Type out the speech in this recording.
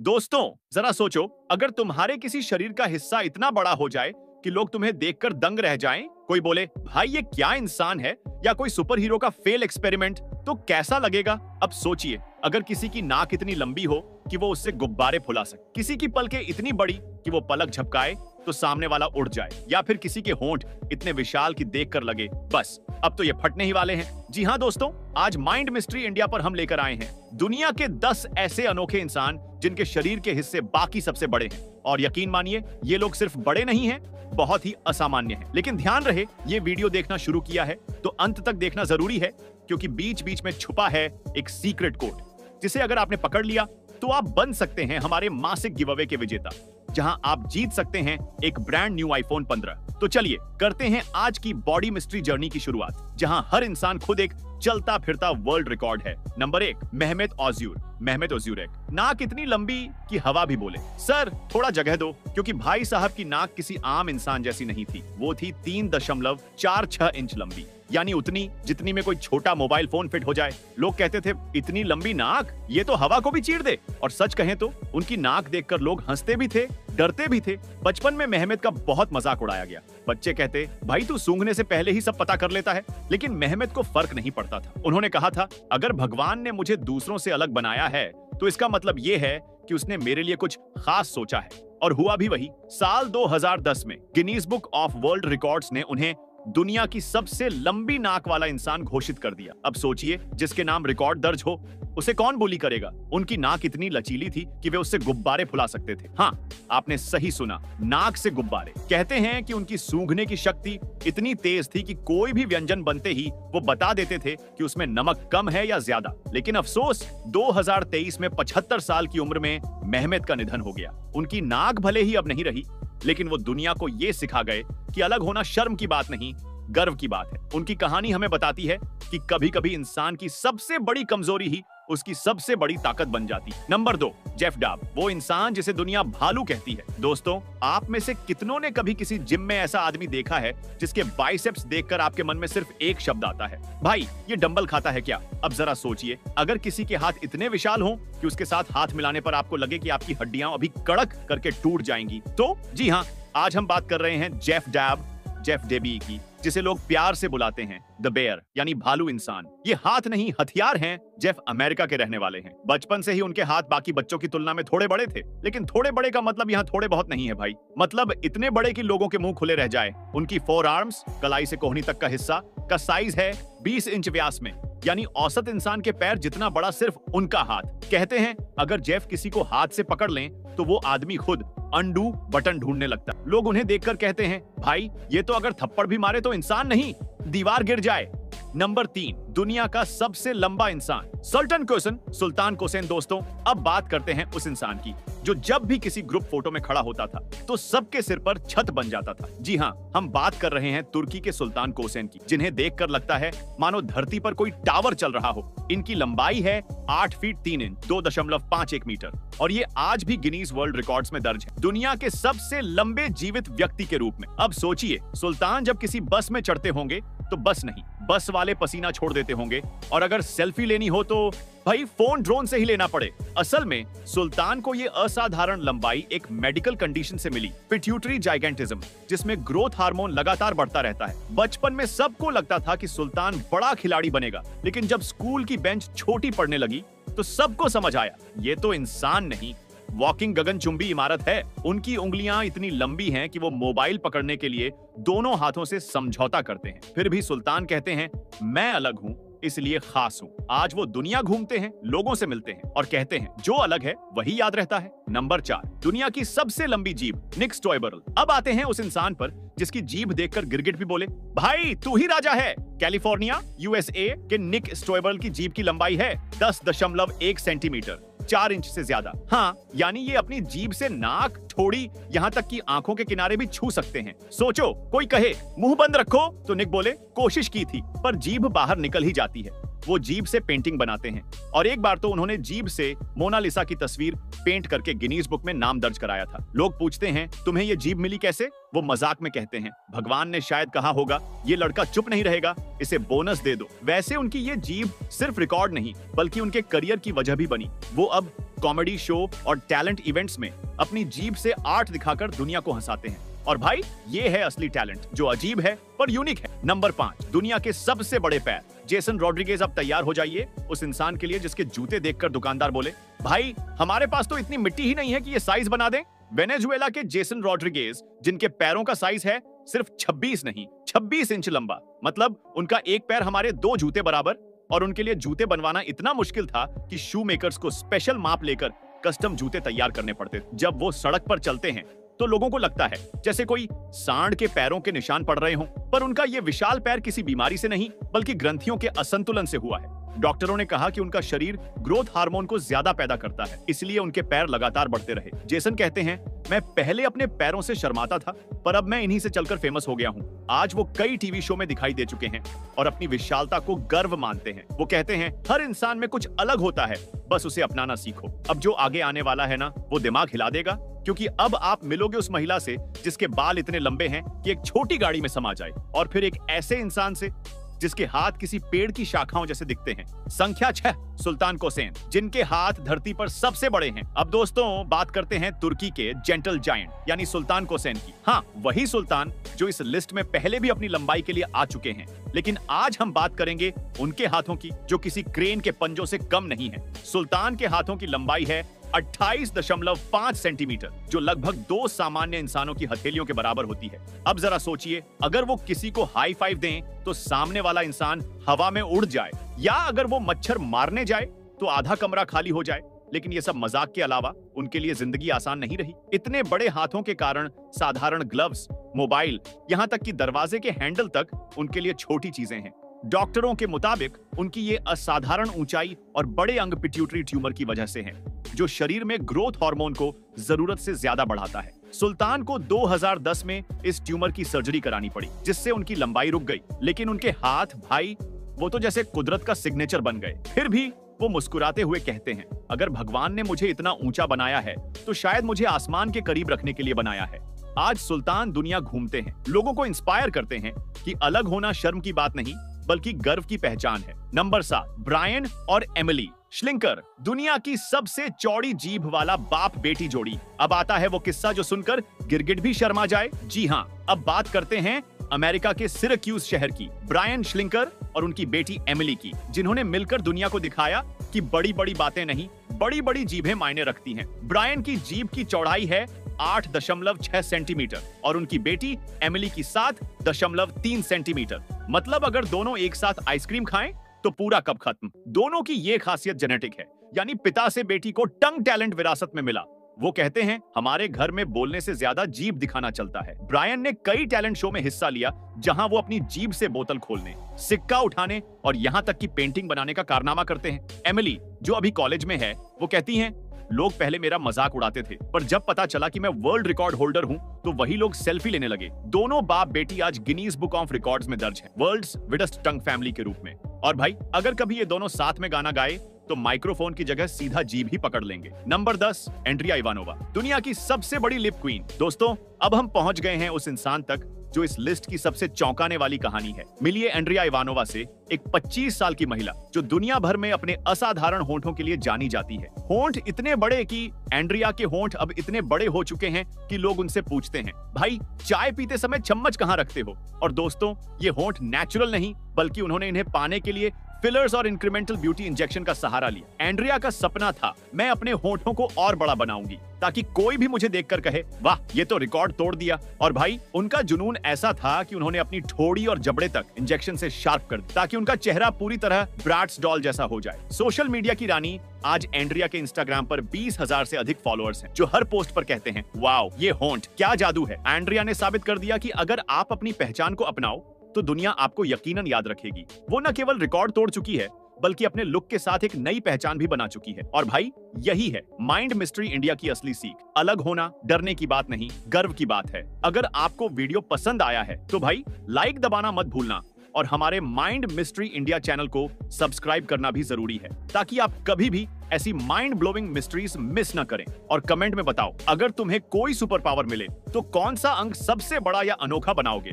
दोस्तों, जरा सोचो, अगर तुम्हारे किसी शरीर का हिस्सा इतना बड़ा हो जाए कि लोग तुम्हें देखकर दंग रह जाएं, कोई बोले भाई ये क्या इंसान है, या कोई सुपर हीरो का फेल एक्सपेरिमेंट, तो कैसा लगेगा? अब सोचिए, अगर किसी की नाक इतनी लंबी हो कि वो उससे गुब्बारे फुला सके, किसी की पलकें इतनी बड़ी कि वो पलक झपकाए तो सामने वाला उड़ जाए, या फिर किसी के होंठ इतने विशाल कि देखकर लगे बस अब तो ये फटने ही वाले हैं। जी हाँ दोस्तों, आज माइंड मिस्ट्री इंडिया पर हम लेकर आए हैं दुनिया के 10 ऐसे अनोखे इंसान जिनके शरीर के हिस्से बाकी सबसे बड़े हैं। और यकीन मानिए, ये लोग सिर्फ बड़े नहीं हैं, बहुत ही असामान्य हैं। लेकिन ध्यान रहे, ये वीडियो देखना शुरू किया है तो अंत तक देखना जरूरी है, क्योंकि बीच बीच में छुपा है एक सीक्रेट कोड, जिसे अगर आपने पकड़ लिया तो आप बन सकते हैं हमारे मासिक गिव अवे के विजेता, जहां आप जीत सकते हैं एक ब्रांड न्यू आईफोन 15। तो चलिए करते हैं आज की बॉडी मिस्ट्री जर्नी की शुरुआत, जहां हर इंसान खुद एक चलता फिरता वर्ल्ड रिकॉर्ड है। नंबर 1, मेहमेत ओज्यूर। नाक इतनी लंबी कि हवा भी बोले। सर थोड़ा जगह दो, क्योंकि भाई साहब की नाक किसी आम इंसान जैसी नहीं थी, वो थी 3.46 इंच लंबी, यानी उतनी जितनी में कोई छोटा मोबाइल फोन फिट हो जाए। लोग कहते थे इतनी लंबी नाक, ये तो हवा को भी चीर दे। और सच कहें तो उनकी नाक देखकर लोग हंसते भी थे, डरते भी थे। बचपन में मेहमेत का बहुत मजाक उड़ाया गया। बच्चे कहते भाई तू सूंघने से पहले ही सब पता कर लेता है, लेकिन मेहमेत को फर्क नहीं पड़ता था। उन्होंने कहा था, अगर भगवान ने मुझे दूसरों से अलग बनाया है तो इसका मतलब ये है कि उसने मेरे लिए कुछ खास सोचा है। और हुआ भी वही। साल 2010 में Guinness book of world records ने उन्हें दुनिया की सबसे लंबी नाक वाला इंसान घोषित कर दिया। अब सोचिए, जिसके नाम रिकॉर्ड दर्ज हो उसे कौन बोली करेगा? उनकी नाक इतनी लचीली थी कि वे उससे गुब्बारे फुला सकते थे। हाँ, आपने सही सुना, नाक से गुब्बारे। कहते हैं कि उनकी सूंघने की शक्ति इतनी तेज थी कि कोई भी व्यंजन बनते ही वो बता देते थे कि उसमें नमक कम है या ज्यादा। लेकिन अफसोस, 2023 में 75 साल की उम्र में मेहमेत का निधन हो गया। उनकी नाक भले ही अब नहीं रही, लेकिन वो दुनिया को ये सिखा गए कि अलग होना शर्म की बात नहीं, गर्व की बात है। उनकी कहानी हमें बताती है कि कभी-कभी इंसान की सबसे बड़ी कमजोरी ही उसकी सबसे बड़ी ताकत बन जाती। नंबर 2, जेफ डाब, वो इंसान जिसे दुनिया भालू कहती है। दोस्तों, आप में से कितनों ने कभी किसी जिम में ऐसा आदमी देखा है जिसके बाइसेप्स देखकर आपके मन में सिर्फ एक शब्द आता है, भाई ये डंबल खाता है क्या? अब जरा सोचिए, अगर किसी के हाथ इतने विशाल हों कि उसके साथ हाथ मिलाने पर आपको लगे कि आपकी हड्डियां अभी कड़क करके टूट जाएंगी, तो जी हाँ, आज हम बात कर रहे हैं जेफ डेबी की, जिसे लोग प्यार से बुलाते हैं द बेयर, यानी भालू इंसान। ये हाथ नहीं हथियार हैं। जेफ अमेरिका के रहने वाले हैं। बचपन से ही उनके हाथ बाकी बच्चों की तुलना में थोड़े बड़े थे, लेकिन थोड़े बड़े का मतलब यहाँ थोड़े बहुत नहीं है भाई, मतलब इतने बड़े कि लोगों के मुंह खुले रह जाए। उनकी 4 आर्म्स, कलाई से कोहनी तक का हिस्सा का साइज है 20 इंच व्यास में, यानी औसत इंसान के पैर जितना बड़ा सिर्फ उनका हाथ। कहते हैं अगर जेफ किसी को हाथ से पकड़ लें तो वो आदमी खुद अंडू बटन ढूंढने लगता। लोग उन्हें देखकर कहते हैं भाई ये तो अगर थप्पड़ भी मारे तो इंसान नहीं, दीवार गिर जाए। नंबर 3, दुनिया का सबसे लंबा इंसान, सुल्तान कोसेन। दोस्तों, अब बात करते हैं उस इंसान की जो जब भी किसी ग्रुप फोटो में खड़ा होता था तो सबके सिर पर छत बन जाता था। जी हाँ, हम बात कर रहे हैं तुर्की के सुल्तान कोसेन की, जिन्हें देखकर लगता है मानो धरती पर कोई टावर चल रहा हो। इनकी लंबाई है 8 फीट 3 इंच 2.51 मीटर, और ये आज भी गिनीज वर्ल्ड रिकॉर्ड्स में दर्ज है दुनिया के सबसे लंबे जीवित व्यक्ति के रूप में। अब सोचिए, सुल्तान जब किसी बस में चढ़ते होंगे तो बस नहीं, बस वाले पसीना छोड़ देते होंगे, और अगर सेल्फी लेनी हो तो भाई फोन ड्रोन से ही लेना पड़े। असल में सुल्तान को ये असाधारण लंबाई एक मेडिकल कंडीशन से मिली, पिट्यूटरी जाइगेंटिज्म, जिसमें ग्रोथ हार्मोन लगातार बढ़ता रहता है। बचपन में सबको लगता था कि सुल्तान बड़ा खिलाड़ी बनेगा, लेकिन जब स्कूल की बेंच छोटी पड़ने लगी तो सबको समझ आया ये तो इंसान नहीं, वॉकिंग गगनचुंबी इमारत है। उनकी उंगलियां इतनी लंबी हैं कि वो मोबाइल पकड़ने के लिए दोनों हाथों से समझौता करते हैं। फिर भी सुल्तान कहते हैं मैं अलग हूं, इसलिए खास हूं। आज वो दुनिया घूमते हैं, लोगों से मिलते हैं और कहते हैं जो अलग है वही याद रहता है। नंबर 4, दुनिया की सबसे लंबी जीभ, निक स्टॉयबरल। अब आते हैं उस इंसान पर जिसकी जीभ देखकर गिरगिट भी बोले भाई तू ही राजा है। कैलिफोर्निया यूएसए के निक स्टॉयबरल की जीभ की लंबाई है 10.1 सेंटीमीटर, 4 इंच से ज्यादा। हाँ, यानी ये अपनी जीभ से नाक, ठोड़ी, यहाँ तक कि आंखों के किनारे भी छू सकते हैं। सोचो, कोई कहे मुंह बंद रखो तो निक बोले कोशिश की थी पर जीभ बाहर निकल ही जाती है। वो जीभ से पेंटिंग बनाते हैं और एक बार तो उन्होंने जीभ से मोनालिसा की तस्वीर पेंट करके गिनीज बुक में नाम दर्ज कराया था। लोग पूछते हैं तुम्हें ये जीभ मिली कैसे? वो मजाक में कहते हैं भगवान ने शायद कहा होगा ये लड़का चुप नहीं रहेगा, इसे बोनस दे दो। वैसे उनकी ये जीभ सिर्फ रिकॉर्ड नहीं बल्कि उनके करियर की वजह भी बनी। वो अब कॉमेडी शो और टैलेंट इवेंट्स में अपनी जीभ से आर्ट दिखाकर दुनिया को हंसाते हैं। और भाई ये है असली टैलेंट जो अजीब है पर यूनिक है। नंबर 5, दुनिया के सबसे बड़े पैर। जेसन रॉड्रिगेज, अब तैयार हो जाइए उस इंसान के लिए जिसके जूते देखकर दुकानदार बोले भाई हमारे पास तो इतनी मिट्टी ही नहीं है कि ये साइज बना दें। वेनेजुएला के जेसन रॉड्रिगेज जिनके पैरों का साइज है सिर्फ 26 नहीं 26 इंच लंबा, मतलब उनका एक पैर हमारे 2 जूते बराबर। और उनके लिए जूते बनवाना इतना मुश्किल था कि शू मेकर्स को स्पेशल माप लेकर कस्टम जूते तैयार करने पड़ते। जब वो सड़क पर चलते हैं तो लोगों को लगता है जैसे कोई सांड के पैरों के निशान पड़ रहे हों, पर उनका ये विशाल पैर किसी बीमारी से नहीं बल्कि ग्रंथियों के असंतुलन से हुआ है। डॉक्टरों ने कहा कि उनका शरीर ग्रोथ हार्मोन को ज्यादा पैदा करता है, इसलिए उनके पैर लगातार बढ़ते रहे। जेसन कहते हैं मैं पहले अपने पैरों से शर्माता था पर अब मैं इन्हीं से चलकर फेमस हो गया हूँ। आज वो कई टीवी शो में दिखाई दे चुके हैं और अपनी विशालता को गर्व मानते हैं। वो कहते हैं हर इंसान में कुछ अलग होता है, बस उसे अपनाना सीखो। अब जो आगे आने वाला है ना वो दिमाग हिला देगा, क्योंकि अब आप मिलोगे उस महिला से जिसके बाल इतने लंबे हैं कि एक छोटी गाड़ी में समा जाए, और फिर एक ऐसे इंसान से जिसके हाथ किसी पेड़ की शाखाओं जैसे दिखते हैं। संख्या 6, सुल्तान कोसेन, जिनके हाथ धरती पर सबसे बड़े हैं। अब दोस्तों बात करते हैं तुर्की के जेंटल जायंट यानी सुल्तान कोसेन की। हाँ, वही सुल्तान जो इस लिस्ट में पहले भी अपनी लंबाई के लिए आ चुके हैं, लेकिन आज हम बात करेंगे उनके हाथों की जो किसी क्रेन के पंजों से कम नहीं है। सुल्तान के हाथों की लंबाई है 28.5 सेंटीमीटर, जो लगभग 2 सामान्य इंसानों की हथेलियों के बराबर होती है। अब जरा सोचिए, अगर वो किसी को हाई फाइव दें तो सामने वाला इंसान हवा में उड़ जाए, या अगर वो मच्छर मारने जाए तो आधा कमरा खाली हो जाए। लेकिन ये सब मजाक के अलावा उनके लिए जिंदगी आसान नहीं रही। इतने बड़े हाथों के कारण साधारण ग्लव्स, मोबाइल, यहाँ तक कि दरवाजे के हैंडल तक उनके लिए छोटी चीजें हैं। डॉक्टरों के मुताबिक उनकी ये असाधारण ऊंचाई और बड़े अंग पिट्यूटरी ट्यूमर की वजह से है, जो शरीर में ग्रोथ हार्मोन को जरूरत से ज्यादा बढ़ाता है। सुल्तान को 2010 में इस ट्यूमर की सर्जरी करानी पड़ी, जिससे उनकी लंबाई रुक गई। लेकिन उनके हाथ भाई वो तो जैसे कुदरत का सिग्नेचर बन गए। फिर भी वो मुस्कुराते हुए कहते हैं अगर भगवान ने मुझे इतना ऊंचा बनाया है तो शायद मुझे आसमान के करीब रखने के लिए बनाया है। आज सुल्तान दुनिया घूमते हैं, लोगों को इंस्पायर करते हैं कि अलग होना शर्म की बात नहीं बल्कि गर्व की पहचान है। नंबर 7, ब्रायन और एमिली श्लिंकर, दुनिया की सबसे चौड़ी जीभ वाला बाप बेटी जोड़ी। अब आता है वो किस्सा जो सुनकर गिरगिट भी शर्मा जाए। जी हाँ, अब बात करते हैं अमेरिका के सिरक्यूज शहर की, ब्रायन श्लिंकर और उनकी बेटी एमिली की, जिन्होंने मिलकर दुनिया को दिखाया कि बड़ी बड़ी बातें नहीं, बड़ी बड़ी जीभें मायने रखती हैं। ब्रायन की जीभ की चौड़ाई है 8.6 सेंटीमीटर और उनकी बेटी एमिली की 7.3 सेंटीमीटर। मतलब अगर दोनों एक साथ आइसक्रीम खाएं तो पूरा कप खत्म। दोनों की ये खासियत जेनेटिक है, यानी पिता से बेटी को टंग टैलेंट विरासत में मिला। वो कहते हैं हमारे घर में बोलने से ज्यादा जीभ दिखाना चलता है। ब्रायन ने कई टैलेंट शो में हिस्सा लिया जहां वो अपनी जीभ से बोतल खोलने, सिक्का उठाने और यहां तक कि पेंटिंग बनाने का कारनामा करते हैं। एमिली जो अभी कॉलेज में है, वो कहती हैं लोग पहले मेरा मजाक उड़ाते थे, पर जब पता चला कि मैं वर्ल्ड रिकॉर्ड होल्डर हूं तो वही लोग सेल्फी लेने लगे। दोनों बाप बेटी आज गिनीज बुक ऑफ रिकॉर्ड्स में दर्ज है, वर्ल्ड्स विडेस्ट टंग फैमिली के रूप में। और भाई अगर कभी ये दोनों साथ में गाना गाए तो माइक्रोफोन की जगह सीधा जीभ ही पकड़ लेंगे। नंबर 10, एंड्रिया इवानोवा, दुनिया की सबसे बड़ी लिप क्वीन। दोस्तों अब हम पहुंच गए हैं उस इंसान तक जो इस लिस्ट की सबसे चौंकाने वाली कहानी है। मिलिए एंड्रिया इवानोवा से, एक 25 साल की महिला जो दुनिया भर में अपने असाधारण होंठों के लिए जानी जाती है। होंठ इतने बड़े कि एंड्रिया के होंठ अब इतने बड़े हो चुके हैं कि लोग उनसे पूछते हैं भाई चाय पीते समय चम्मच कहां रखते हो। और दोस्तों ये होंठ नेचुरल नहीं बल्कि उन्होंने इन्हें पाने के लिए फिलर्स और इंक्रीमेंटल ब्यूटी इंजेक्शन का सहारा लिया। एंड्रिया का सपना था मैं अपने होंठों को और बड़ा बनाऊंगी ताकि कोई भी मुझे देखकर कहे वाह ये तो रिकॉर्ड तोड़ दिया। और भाई उनका जुनून ऐसा था कि उन्होंने अपनी ठोड़ी और जबड़े तक इंजेक्शन से शार्प कर दिया ताकि उनका चेहरा पूरी तरह ब्रैट्स डॉल जैसा हो जाए। सोशल मीडिया की रानी आज एंड्रिया के इंस्टाग्राम पर 20,000 से अधिक फॉलोअर्स हैं जो हर पोस्ट पर कहते हैं वाओ ये होंठ क्या जादू है। एंड्रिया ने साबित कर दिया कि अगर आप अपनी पहचान को अपनाओ तो दुनिया आपको यकीनन याद रखेगी। वो न केवल रिकॉर्ड तोड़ चुकी है बल्कि अपने लुक के साथ एक नई पहचान भी बना चुकी है। और भाई यही है माइंड मिस्ट्री इंडिया की असली सीख। अलग होना डरने की बात नहीं, गर्व की बात है। अगर आपको वीडियो पसंद आया है तो भाई लाइक दबाना मत भूलना और हमारे माइंड मिस्ट्री इंडिया चैनल को सब्सक्राइब करना भी जरूरी है, ताकि आप कभी भी ऐसी माइंड ब्लोइंग मिस्ट्रीज मिस ना करें। और कमेंट में बताओ, अगर तुम्हें कोई सुपर पावर मिले तो कौन सा अंक सबसे बड़ा या अनोखा बनाओगे।